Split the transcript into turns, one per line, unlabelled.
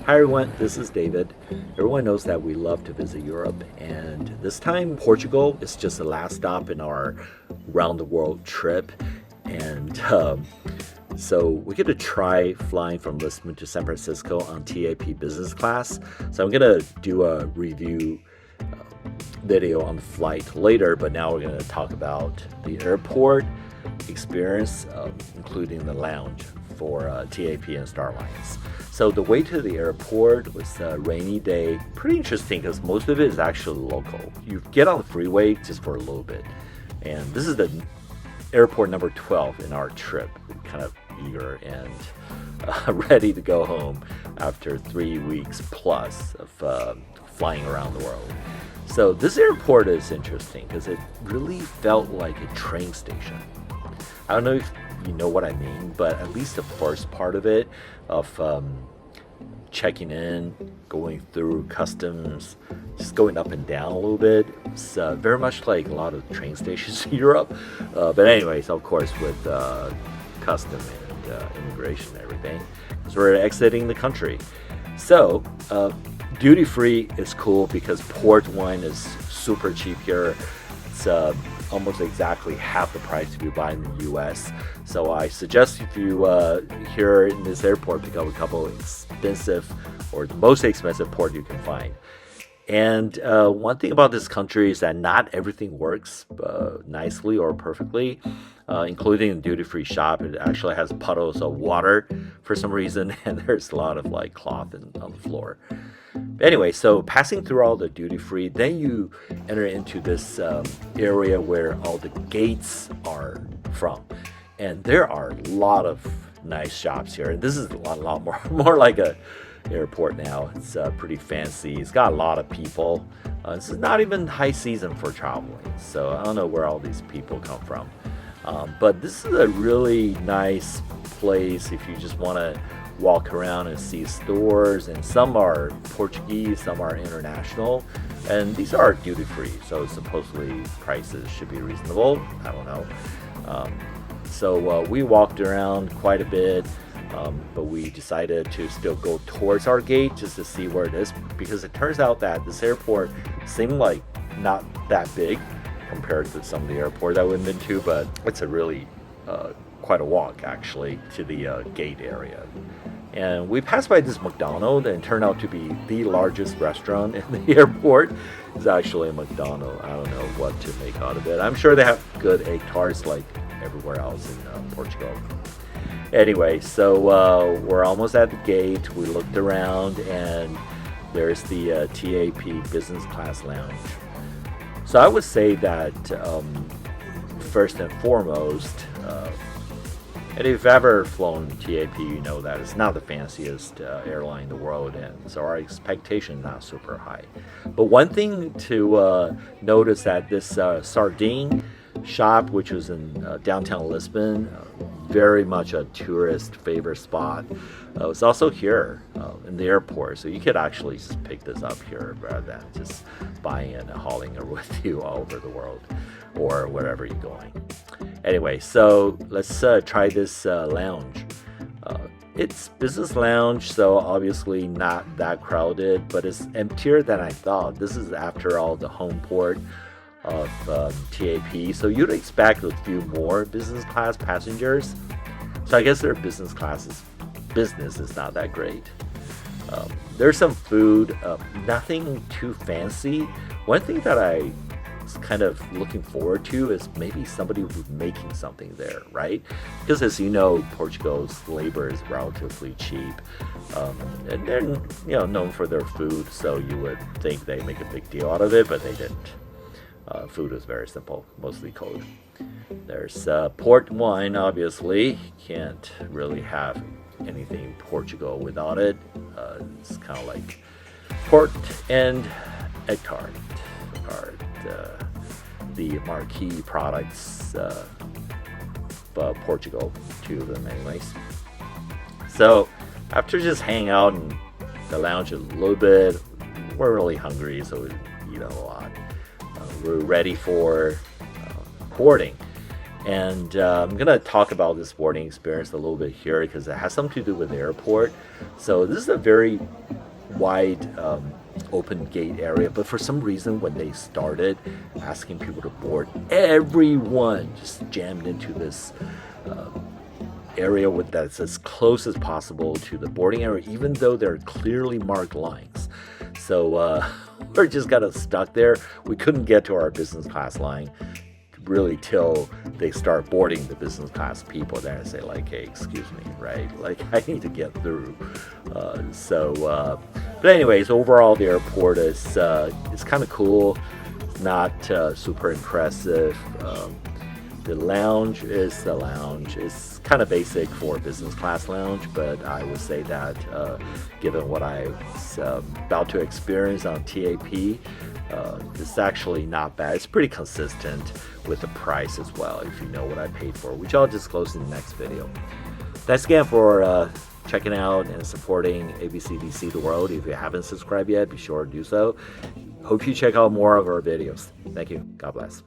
Hi everyone, this is David. Everyone knows that we love to visit Europe, and this time Portugal is just the last stop in our round the world trip. And so we get to try flying from Lisbon to San Francisco on TAP business class. So I'm going to do a review video on the flight later, but now we're going to talk about the airport experience, including the lounge for TAP and Star Alliance. So the way to the airport was a rainy day. Pretty interesting because most of it is actually local. You get on the freeway just for a little bit. And this is the airport number 12 in our trip. We're kind of eager and ready to go home after 3 weeks plus of flying around the world. So this airport is interesting because it really felt like a train station. I don't know if you know what I mean, but at least the first part of it, of checking in, going through customs, just going up and down a little bit. It's very much like a lot of train stations in Europe. But anyways, of course, with custom and immigration and everything, because we're exiting the country. So duty free is cool because port wine is super cheap here. It's almost exactly half the price if you buy in the US. So I suggest if you here in this airport, pick up a couple expensive or the most expensive port you can find. And one thing about this country is that not everything works nicely or perfectly, including the duty-free shop. It actually has puddles of water for some reason, and there's a lot of like cloth on the floor. Anyway, so passing through all the duty-free, then you enter into this area where all the gates are from. And there are a lot of nice shops here. This is a lot more like a airport now. It's pretty fancy. It's got a lot of people. This is not even high season for traveling, so I don't know where all these people come from. But this is a really nice place if you just want to walk around and see stores, and some are Portuguese, some are international, and these are duty free, so supposedly prices should be reasonable. I don't know. So we walked around quite a bit, but we decided to still go towards our gate just to see where it is, because it turns out that this airport seemed like not that big compared to some of the airports that we've been to, but it's a really quite a walk actually to the gate area. And we passed by this McDonald, and it turned out to be the largest restaurant in the airport. It's actually a McDonald. I don't know what to make out of it. I'm sure they have good egg tarts like everywhere else in Portugal. Anyway, so we're almost at the gate. We looked around, and there's the TAP business class lounge. So I would say that first and foremost, and if you've ever flown TAP, you know that it's not the fanciest airline in the world, and so our expectation is not super high. But one thing to notice that this sardine shop, which was in downtown Lisbon, very much a tourist favorite spot. It's also here in the airport, so you could actually just pick this up here rather than just buying it and hauling it with you all over the world or wherever you're going. Anyway, so let's try this lounge. It's business lounge, so obviously not that crowded, but it's emptier than I thought. This is after all the home port of TAP, so you'd expect a few more business class passengers. So I guess their business is not that great. There's some food, nothing too fancy. One thing that I was kind of looking forward to is maybe somebody who's making something there, right? Because as you know, Portugal's labor is relatively cheap, and they're known for their food, so you would think they make a big deal out of it, but they didn't. Food was very simple, mostly cold. There's port wine, obviously. Can't really have anything in Portugal without it. It's kind of like port and egg tart are the marquee products of Portugal, two of them anyways. So after just hanging out in the lounge a little bit, we're really hungry, so we eat a lot. We're ready for boarding. And I'm gonna talk about this boarding experience a little bit here because it has something to do with the airport. So this is a very wide open gate area, but for some reason when they started asking people to board, everyone just jammed into this area that's as close as possible to the boarding area, even though there are clearly marked lines. So we're just kind of stuck there. We couldn't get to our business class line really till they start boarding the business class people. Then I say like, hey, excuse me, right? Like I need to get through. But anyways, overall the airport is kind of cool. It's not super impressive. The lounge is the lounge. It's kind of basic for a business class lounge, but I would say that given what I was about to experience on TAP, it's actually not bad. It's pretty consistent with the price as well, if you know what I paid for, which I'll disclose in the next video. Thanks again for checking out and supporting ABCDC The World. If you haven't subscribed yet, be sure to do so. Hope you check out more of our videos. Thank you. God bless.